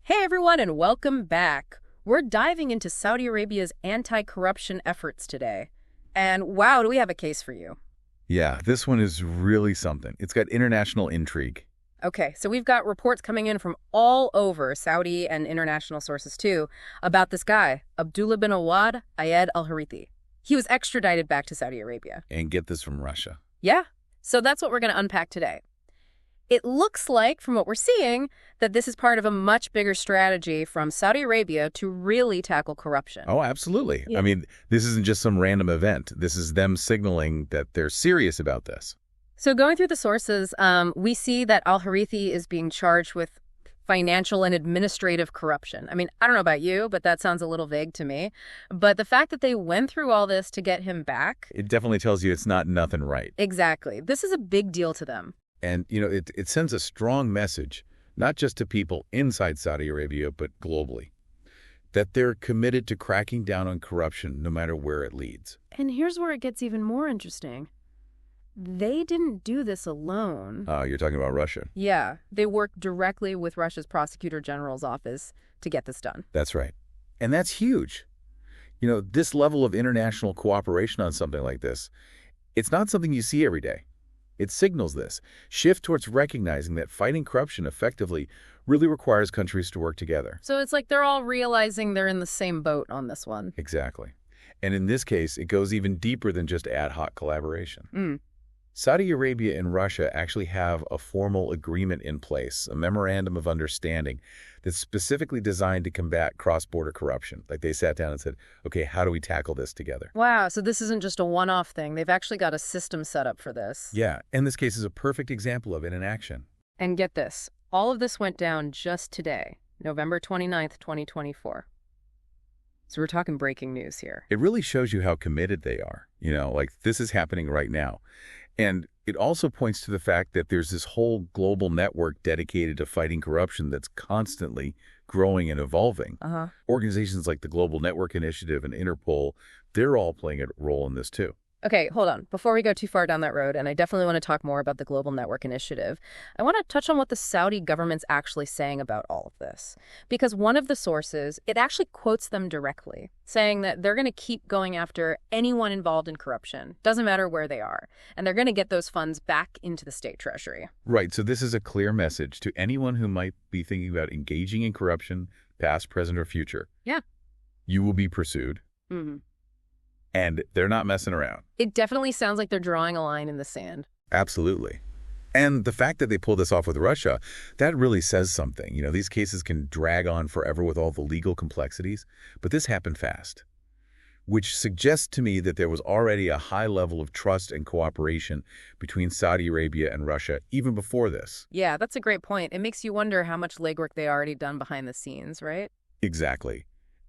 Hey everyone, and welcome back. We're diving into Saudi Arabia's anti-corruption efforts today. And wow, do we have a case for you. Yeah, this one is really something. It's got international intrigue. Okay, so we've got reports coming in from all over, Saudi and international sources too, about this guy, Abdullah bin Awad Ayed al-Harithi. He was extradited back to Saudi Arabia. And get this from Russia. Yeah, so that's what we're going to unpack today. It looks like, from what we're seeing, that this is part of a much bigger strategy from Saudi Arabia to really tackle corruption. Oh, absolutely. Yeah. I mean, this isn't just some random event. This is them signaling that they're serious about this. So going through the sources, we see that al-Harithi is being charged with financial and administrative corruption. I mean, I don't know about you, but that sounds a little vague to me. But the fact that they went through all this to get him back... It definitely tells you it's not nothing right. Exactly. This is a big deal to them. And, it sends a strong message, not just to people inside Saudi Arabia, but globally, that they're committed to cracking down on corruption no matter where it leads. And here's where it gets even more interesting. They didn't do this alone. You're talking about Russia. Yeah, they worked directly with Russia's prosecutor general's office to get this done. That's right. And that's huge. This level of international cooperation on something like this, it's not something you see every day. It signals this shift towards recognizing that fighting corruption effectively really requires countries to work together. So it's like they're all realizing they're in the same boat on this one. Exactly. And in this case, it goes even deeper than just ad hoc collaboration. Saudi Arabia and Russia actually have a formal agreement in place, a memorandum of understanding that's specifically designed to combat cross-border corruption. Like they sat down and said, okay, how do we tackle this together? Wow, so this isn't just a one-off thing. They've actually got a system set up for this. Yeah, and this case is a perfect example of it in action. And get this, all of this went down just today, November 29th, 2024. So we're talking breaking news here. It really shows you how committed they are. This is happening right now. And it also points to the fact that there's this whole global network dedicated to fighting corruption that's constantly growing and evolving. Organizations like the Global Network Initiative and Interpol, they're all playing a role in this too. Okay, hold on. Before we go too far down that road, and I definitely want to talk more about the Global Network Initiative, I want to touch on what the Saudi government's actually saying about all of this. Because one of the sources, it actually quotes them directly, saying that they're going to keep going after anyone involved in corruption, doesn't matter where they are, and they're going to get those funds back into the state treasury. Right, so this is a clear message to anyone who might be thinking about engaging in corruption, past, present, or future. Yeah. You will be pursued. And they're not messing around. It definitely sounds like they're drawing a line in the sand. Absolutely. And the fact that they pulled this off with Russia, that really says something. These cases can drag on forever with all the legal complexities, but this happened fast, which suggests to me that there was already a high level of trust and cooperation between Saudi Arabia and Russia even before this. Yeah, that's a great point. It makes you wonder how much legwork they already done behind the scenes, right? Exactly.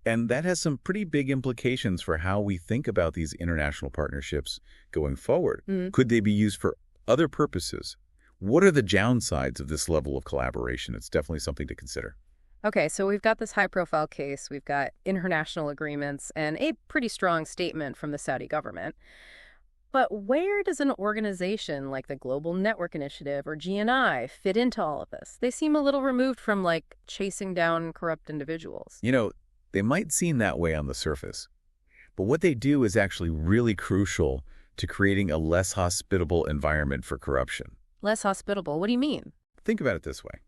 And that has some pretty big implications for how we think about these international partnerships going forward. Could they be used for other purposes? What are the downsides of this level of collaboration? It's definitely something to consider. Okay, so we've got this high-profile case, we've got international agreements, and a pretty strong statement from the Saudi government. But where does an organization like the Global Network Initiative or GNI fit into all of this? They seem a little removed from, chasing down corrupt individuals. They might seem that way on the surface, but what they do is actually really crucial to creating a less hospitable environment for corruption. Less hospitable? What do you mean? Think about it this way.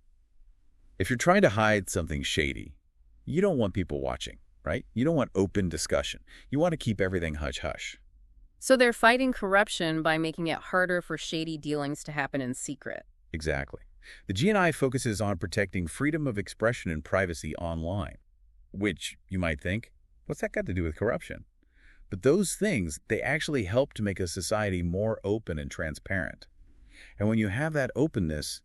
If you're trying to hide something shady, you don't want people watching, right? You don't want open discussion. You want to keep everything hush-hush. So they're fighting corruption by making it harder for shady dealings to happen in secret. Exactly. The GNI focuses on protecting freedom of expression and privacy online. Which, you might think, what's that got to do with corruption? But those things, they actually help to make a society more open and transparent. And when you have that openness,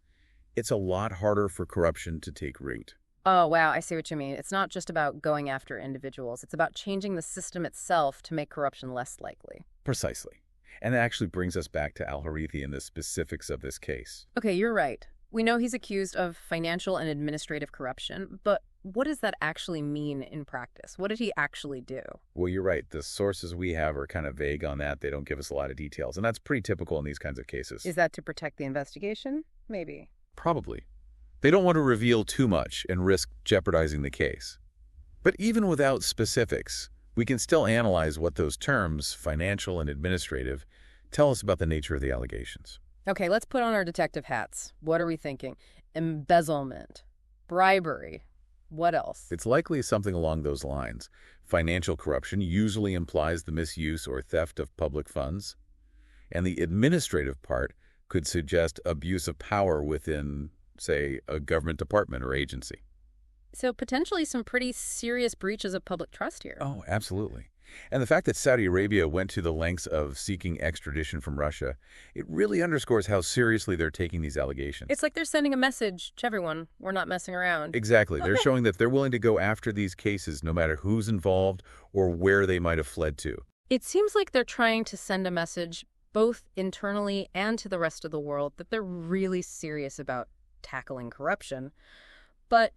it's a lot harder for corruption to take root. Oh, wow, I see what you mean. It's not just about going after individuals. It's about changing the system itself to make corruption less likely. Precisely. And that actually brings us back to al-Harithi and the specifics of this case. Okay, you're right. We know he's accused of financial and administrative corruption, but what does that actually mean in practice? What did he actually do? Well, you're right. The sources we have are kind of vague on that. They don't give us a lot of details, and that's pretty typical in these kinds of cases. Is that to protect the investigation? Maybe. Probably. They don't want to reveal too much and risk jeopardizing the case. But even without specifics, we can still analyze what those terms, financial and administrative, tell us about the nature of the allegations. Okay, let's put on our detective hats. What are we thinking? Embezzlement, bribery. What else? It's likely something along those lines. Financial corruption usually implies the misuse or theft of public funds, and the administrative part could suggest abuse of power within, say, a government department or agency. So potentially some pretty serious breaches of public trust here. Oh, absolutely. And the fact that Saudi Arabia went to the lengths of seeking extradition from Russia, it really underscores how seriously they're taking these allegations. It's like they're sending a message to everyone. We're not messing around. Exactly. They're showing that they're willing to go after these cases no matter who's involved or where they might have fled to. It seems like they're trying to send a message both internally and to the rest of the world that they're really serious about tackling corruption. But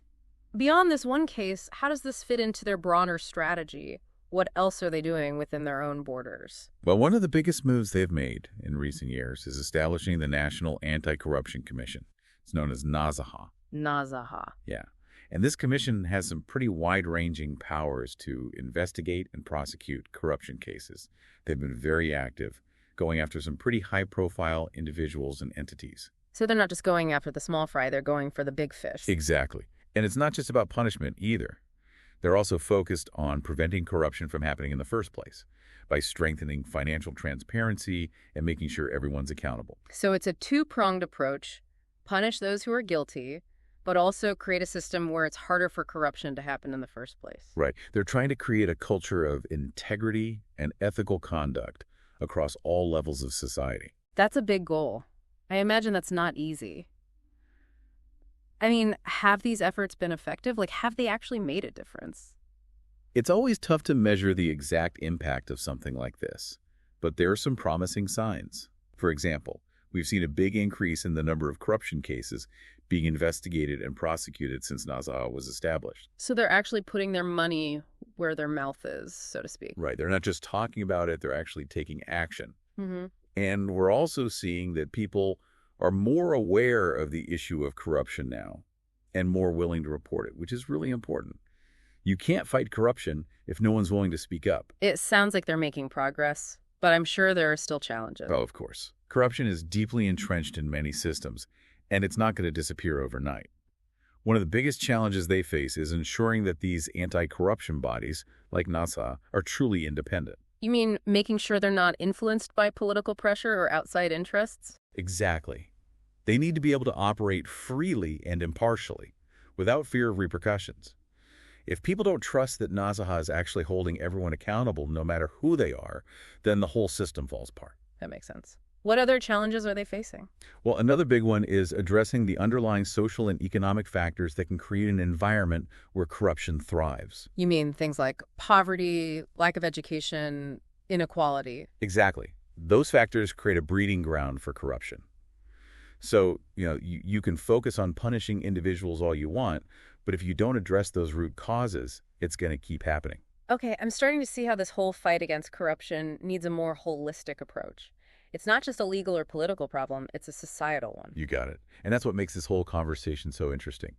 beyond this one case, how does this fit into their broader strategy? What else are they doing within their own borders? Well, one of the biggest moves they've made in recent years is establishing the National Anti-Corruption Commission. It's known as NAZAHA. NAZAHA. Yeah. And this commission has some pretty wide-ranging powers to investigate and prosecute corruption cases. They've been very active, going after some pretty high-profile individuals and entities. So they're not just going after the small fry, they're going for the big fish. Exactly. And it's not just about punishment either. They're also focused on preventing corruption from happening in the first place by strengthening financial transparency and making sure everyone's accountable. So it's a two-pronged approach: punish those who are guilty, but also create a system where it's harder for corruption to happen in the first place. Right. They're trying to create a culture of integrity and ethical conduct across all levels of society. That's a big goal. I imagine that's not easy. I mean, have these efforts been effective? Like, have they actually made a difference? It's always tough to measure the exact impact of something like this, but there are some promising signs. For example, we've seen a big increase in the number of corruption cases being investigated and prosecuted since NAZAHA was established. So they're actually putting their money where their mouth is, so to speak. Right. They're not just talking about it, they're actually taking action. Mm-hmm. And we're also seeing that people are more aware of the issue of corruption now and more willing to report it, which is really important. You can't fight corruption if no one's willing to speak up. It sounds like they're making progress, but I'm sure there are still challenges. Oh, of course. Corruption is deeply entrenched in many systems, and it's not going to disappear overnight. One of the biggest challenges they face is ensuring that these anti-corruption bodies, like NASA, are truly independent. You mean making sure they're not influenced by political pressure or outside interests? Exactly. They need to be able to operate freely and impartially, without fear of repercussions. If people don't trust that NAZAHA is actually holding everyone accountable no matter who they are, then the whole system falls apart. That makes sense. What other challenges are they facing? Well, another big one is addressing the underlying social and economic factors that can create an environment where corruption thrives. You mean things like poverty, lack of education, inequality? Exactly. Those factors create a breeding ground for corruption. So, you can focus on punishing individuals all you want, but if you don't address those root causes, it's going to keep happening. Okay, I'm starting to see how this whole fight against corruption needs a more holistic approach. It's not just a legal or political problem, it's a societal one. You got it. And that's what makes this whole conversation so interesting.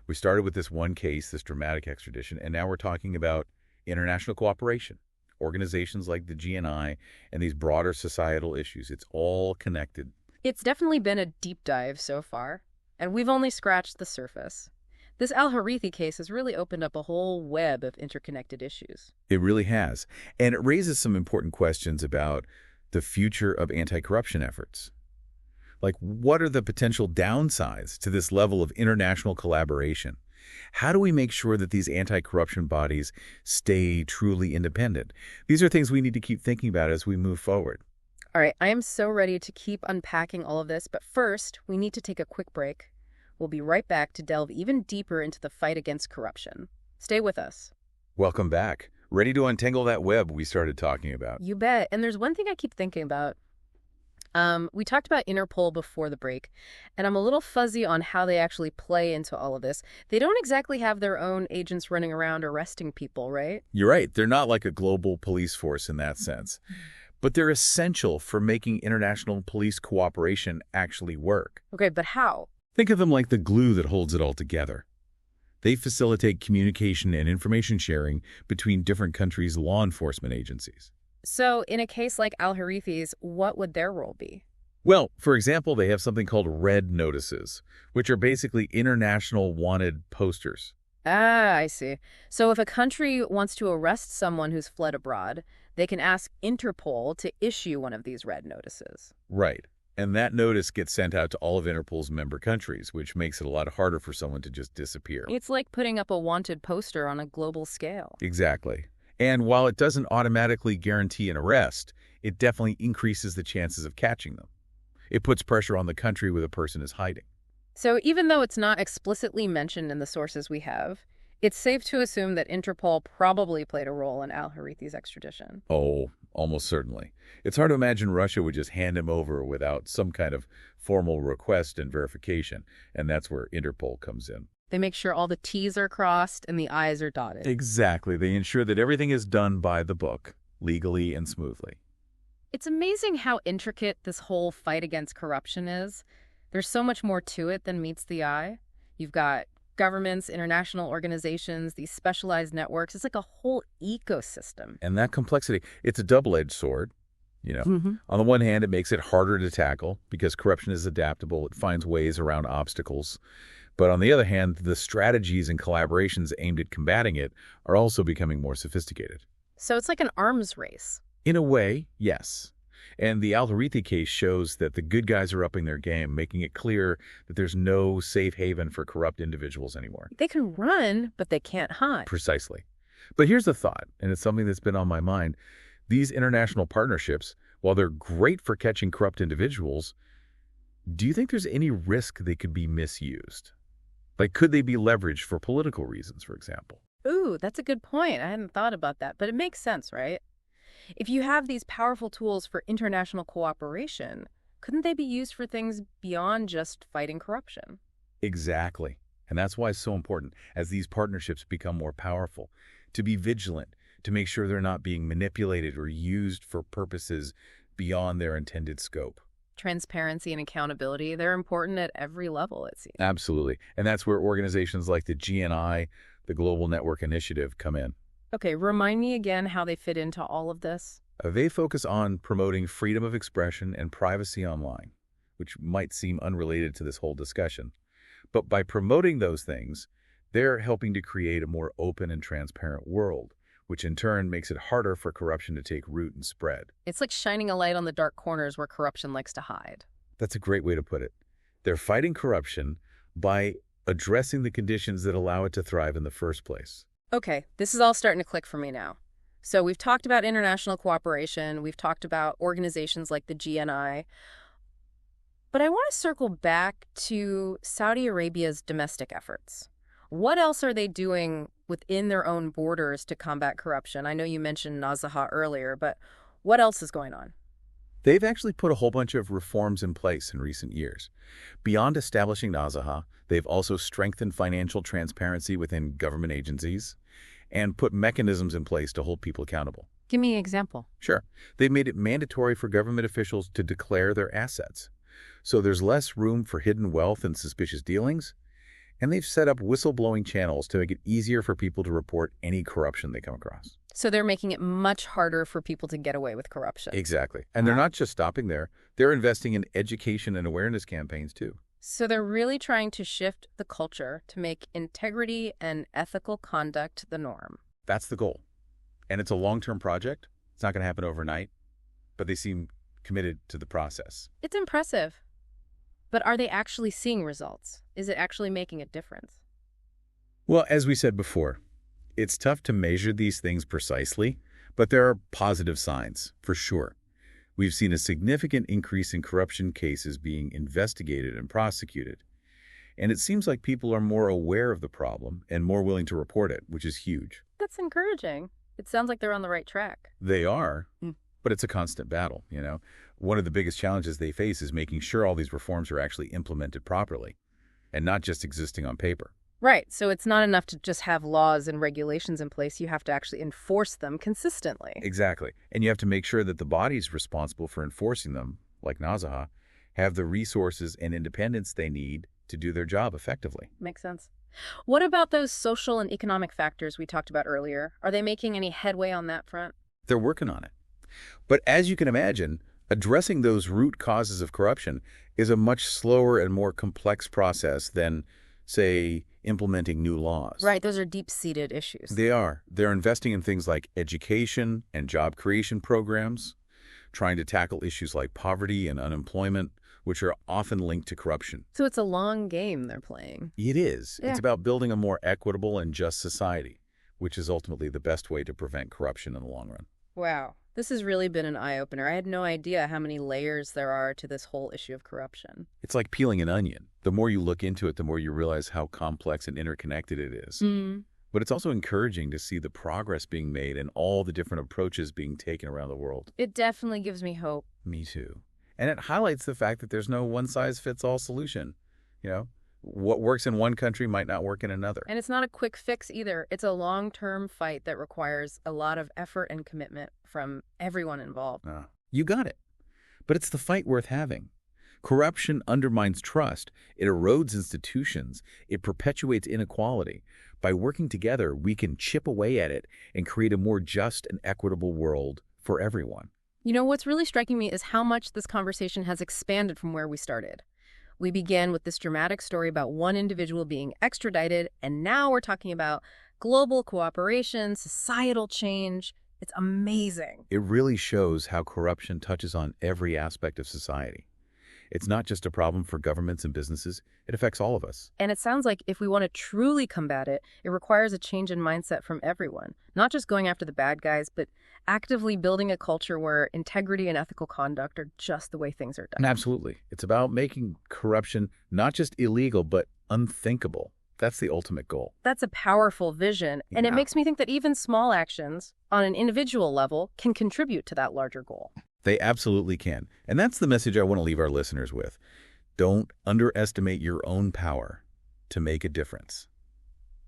We started with this one case, this dramatic extradition, and now we're talking about international cooperation, organizations like the GNI, and these broader societal issues. It's all connected. It's definitely been a deep dive so far, and we've only scratched the surface. This Al-Harithi case has really opened up a whole web of interconnected issues. It really has. And it raises some important questions about the future of anti-corruption efforts. Like, what are the potential downsides to this level of international collaboration? How do we make sure that these anti-corruption bodies stay truly independent? These are things we need to keep thinking about as we move forward. All right, I am so ready to keep unpacking all of this, but first, we need to take a quick break. We'll be right back to delve even deeper into the fight against corruption. Stay with us. Welcome back. Ready to untangle that web we started talking about? You bet. And there's one thing I keep thinking about. We talked about Interpol before the break, and I'm a little fuzzy on how they actually play into all of this. They don't exactly have their own agents running around arresting people, right? You're right. They're not like a global police force in that sense. But they're essential for making international police cooperation actually work. Okay, but how? Think of them like the glue that holds it all together. They facilitate communication and information sharing between different countries' law enforcement agencies. So in a case like Al-Harithi's, what would their role be? Well, for example, they have something called red notices, which are basically international wanted posters. Ah, I see. So if a country wants to arrest someone who's fled abroad, they can ask Interpol to issue one of these red notices. Right. And that notice gets sent out to all of Interpol's member countries, which makes it a lot harder for someone to just disappear. It's like putting up a wanted poster on a global scale. Exactly. And while it doesn't automatically guarantee an arrest, it definitely increases the chances of catching them. It puts pressure on the country where the person is hiding. So even though it's not explicitly mentioned in the sources we have, it's safe to assume that Interpol probably played a role in Al-Harithi's extradition. Oh, almost certainly. It's hard to imagine Russia would just hand him over without some kind of formal request and verification, and that's where Interpol comes in. They make sure all the T's are crossed and the I's are dotted. Exactly. They ensure that everything is done by the book, legally and smoothly. It's amazing how intricate this whole fight against corruption is. There's so much more to it than meets the eye. You've got governments, international organizations, these specialized networks. It's like a whole ecosystem. And that complexity, it's a double-edged sword. On the one hand, it makes it harder to tackle because corruption is adaptable. It finds ways around obstacles. But on the other hand, the strategies and collaborations aimed at combating it are also becoming more sophisticated. So it's like an arms race. In a way, yes. And the Al-Harithi case shows that the good guys are upping their game, making it clear that there's no safe haven for corrupt individuals anymore. They can run, but they can't hide. Precisely. But here's the thought, and it's something that's been on my mind. These international partnerships, while they're great for catching corrupt individuals, do you think there's any risk they could be misused? Like, could they be leveraged for political reasons, for example? Ooh, that's a good point. I hadn't thought about that, but it makes sense, right? If you have these powerful tools for international cooperation, couldn't they be used for things beyond just fighting corruption? Exactly. And that's why it's so important, as these partnerships become more powerful, to be vigilant, to make sure they're not being manipulated or used for purposes beyond their intended scope. Transparency and accountability, they're important at every level, it seems. Absolutely. And that's where organizations like the GNI, the Global Network Initiative, come in. Okay, remind me again how they fit into all of this. They focus on promoting freedom of expression and privacy online, which might seem unrelated to this whole discussion. But by promoting those things, they're helping to create a more open and transparent world, which in turn makes it harder for corruption to take root and spread. It's like shining a light on the dark corners where corruption likes to hide. That's a great way to put it. They're fighting corruption by addressing the conditions that allow it to thrive in the first place. Okay, this is all starting to click for me now. So we've talked about international cooperation, we've talked about organizations like the GNI, but I want to circle back to Saudi Arabia's domestic efforts. What else are they doing within their own borders to combat corruption? I know you mentioned Nazaha earlier, but what else is going on? They've actually put a whole bunch of reforms in place in recent years. Beyond establishing Nazaha, they've also strengthened financial transparency within government agencies and put mechanisms in place to hold people accountable. Give me an example. Sure. They've made it mandatory for government officials to declare their assets. So there's less room for hidden wealth and suspicious dealings. And they've set up whistleblowing channels to make it easier for people to report any corruption they come across. So they're making it much harder for people to get away with corruption. Exactly. And they're not just stopping there. They're investing in education and awareness campaigns, too. So they're really trying to shift the culture to make integrity and ethical conduct the norm. That's the goal. And it's a long-term project. It's not going to happen overnight, but they seem committed to the process. It's impressive. But are they actually seeing results? Is it actually making a difference? Well, as we said before, it's tough to measure these things precisely, but there are positive signs, for sure. We've seen a significant increase in corruption cases being investigated and prosecuted. And it seems like people are more aware of the problem and more willing to report it, which is huge. That's encouraging. It sounds like they're on the right track. They are, but it's a constant battle, One of the biggest challenges they face is making sure all these reforms are actually implemented properly and not just existing on paper. Right. So it's not enough to just have laws and regulations in place. You have to actually enforce them consistently. Exactly. And you have to make sure that the bodies responsible for enforcing them, like Nazaha, have the resources and independence they need to do their job effectively. Makes sense. What about those social and economic factors we talked about earlier? Are they making any headway on that front? They're working on it. But as you can imagine, addressing those root causes of corruption is a much slower and more complex process than, say, implementing new laws. Right, those are deep-seated issues. They are. They're investing in things like education and job creation programs, trying to tackle issues like poverty and unemployment, which are often linked to corruption. So it's a long game they're playing. It is. Yeah. It's about building a more equitable and just society, which is ultimately the best way to prevent corruption in the long run. Wow. This has really been an eye-opener. I had no idea how many layers there are to this whole issue of corruption. It's like peeling an onion. The more you look into it, the more you realize how complex and interconnected it is. But it's also encouraging to see the progress being made and all the different approaches being taken around the world. It definitely gives me hope. Me too. And it highlights the fact that there's no one-size-fits-all solution. What works in one country might not work in another. And it's not a quick fix either. It's a long-term fight that requires a lot of effort and commitment from everyone involved. You got it. But it's the fight worth having. Corruption undermines trust. It erodes institutions. It perpetuates inequality. By working together, we can chip away at it and create a more just and equitable world for everyone. You know, what's really striking me is how much this conversation has expanded from where we started. We began with this dramatic story about one individual being extradited, and now we're talking about global cooperation, societal change. It's amazing. It really shows how corruption touches on every aspect of society. It's not just a problem for governments and businesses. It affects all of us. And it sounds like if we want to truly combat it, it requires a change in mindset from everyone. Not just going after the bad guys, but actively building a culture where integrity and ethical conduct are just the way things are done. Absolutely. It's about making corruption not just illegal, but unthinkable. That's the ultimate goal. That's a powerful vision. And it Yeah. makes me think that even small actions on an individual level can contribute to that larger goal. They absolutely can. And that's the message I want to leave our listeners with. Don't underestimate your own power to make a difference.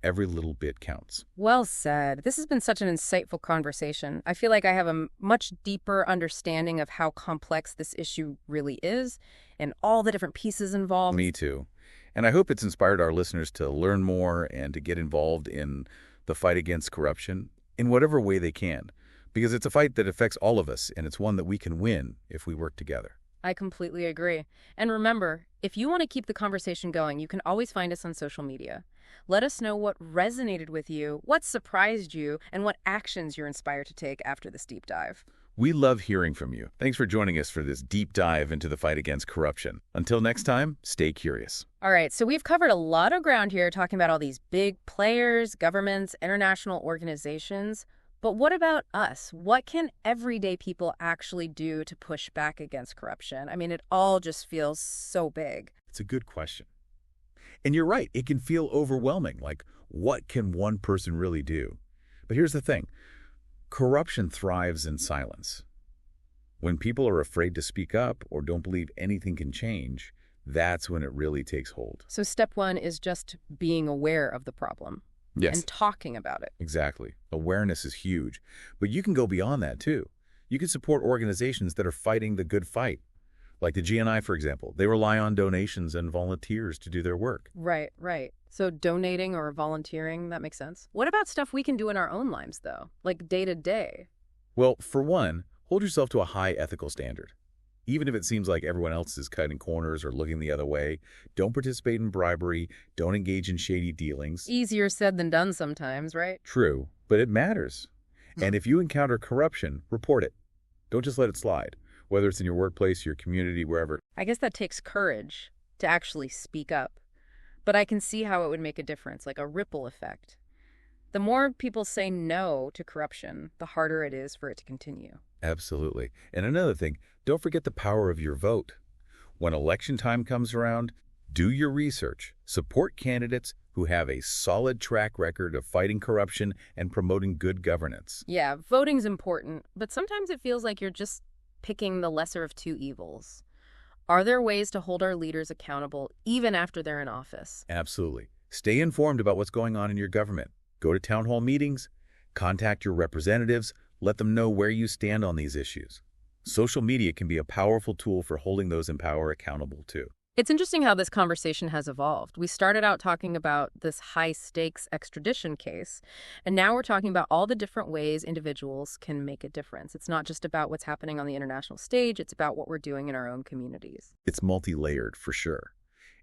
Every little bit counts. Well said. This has been such an insightful conversation. I feel like I have a much deeper understanding of how complex this issue really is and all the different pieces involved. Me too. And I hope it's inspired our listeners to learn more and to get involved in the fight against corruption in whatever way they can. Because it's a fight that affects all of us, and it's one that we can win if we work together. I completely agree. And remember, if you want to keep the conversation going, you can always find us on social media. Let us know what resonated with you, what surprised you, and what actions you're inspired to take after this deep dive. We love hearing from you. Thanks for joining us for this deep dive into the fight against corruption. Until next time, stay curious. All right, so we've covered a lot of ground here talking about all these big players, governments, international organizations. But what about us? What can everyday people actually do to push back against corruption? I mean, it all just feels so big. It's a good question. And you're right, it can feel overwhelming, like what can one person really do? But here's the thing, corruption thrives in silence. When people are afraid to speak up or don't believe anything can change, that's when it really takes hold. So step one is just being aware of the problem. Yes. And talking about it. Exactly. Awareness is huge. But you can go beyond that, too. You can support organizations that are fighting the good fight. Like the GNI, for example. They rely on donations and volunteers to do their work. Right, right. So donating or volunteering, that makes sense. What about stuff we can do in our own lives, though? Like day to day? Well, for one, hold yourself to a high ethical standard. Even if it seems like everyone else is cutting corners or looking the other way, don't participate in bribery, don't engage in shady dealings. Easier said than done sometimes, right? True, but it matters. And if you encounter corruption, report it. Don't just let it slide, whether it's in your workplace, your community, wherever. I guess that takes courage to actually speak up. But I can see how it would make a difference, like a ripple effect. The more people say no to corruption, the harder it is for it to continue. Absolutely. And another thing, don't forget the power of your vote. When election time comes around, do your research. Support candidates who have a solid track record of fighting corruption and promoting good governance. Yeah, voting's important, but sometimes it feels like you're just picking the lesser of two evils. Are there ways to hold our leaders accountable even after they're in office? Absolutely. Stay informed about what's going on in your government. Go to town hall meetings, contact your representatives, let them know where you stand on these issues. Social media can be a powerful tool for holding those in power accountable too. It's interesting how this conversation has evolved. We started out talking about this high-stakes extradition case, and now we're talking about all the different ways individuals can make a difference. It's not just about what's happening on the international stage, it's about what we're doing in our own communities. It's multi-layered for sure.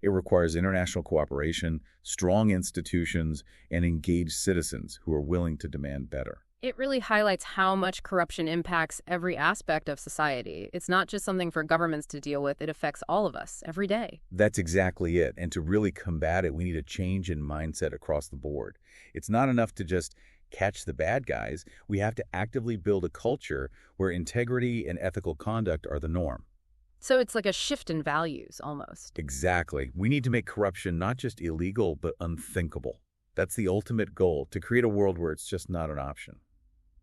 It requires international cooperation, strong institutions, and engaged citizens who are willing to demand better. It really highlights how much corruption impacts every aspect of society. It's not just something for governments to deal with, it affects all of us every day. That's exactly it. And to really combat it, we need a change in mindset across the board. It's not enough to just catch the bad guys. We have to actively build a culture where integrity and ethical conduct are the norm. So it's like a shift in values, almost. Exactly. We need to make corruption not just illegal, but unthinkable. That's the ultimate goal, to create a world where it's just not an option.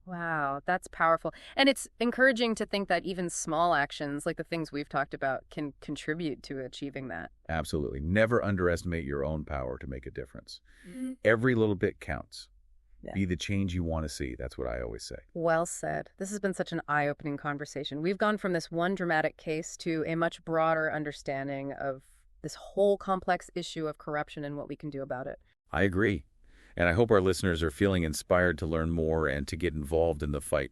Wow, that's powerful. And it's encouraging to think that even small actions, like the things we've talked about, can contribute to achieving that. Absolutely. Never underestimate your own power to make a difference. Mhm. Every little bit counts. Yeah. Be the change you want to see. That's what I always say. Well said. This has been such an eye-opening conversation. We've gone from this one dramatic case to a much broader understanding of this whole complex issue of corruption and what we can do about it. I agree. And I hope our listeners are feeling inspired to learn more and to get involved in the fight.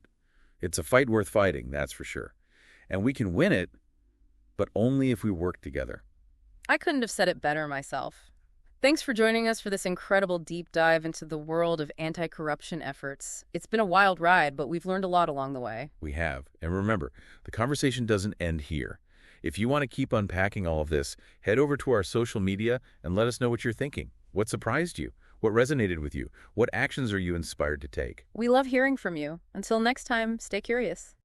It's a fight worth fighting, that's for sure. And we can win it, but only if we work together. I couldn't have said it better myself. Thanks for joining us for this incredible deep dive into the world of anti-corruption efforts. It's been a wild ride, but we've learned a lot along the way. We have. And remember, the conversation doesn't end here. If you want to keep unpacking all of this, head over to our social media and let us know what you're thinking. What surprised you? What resonated with you? What actions are you inspired to take? We love hearing from you. Until next time, stay curious.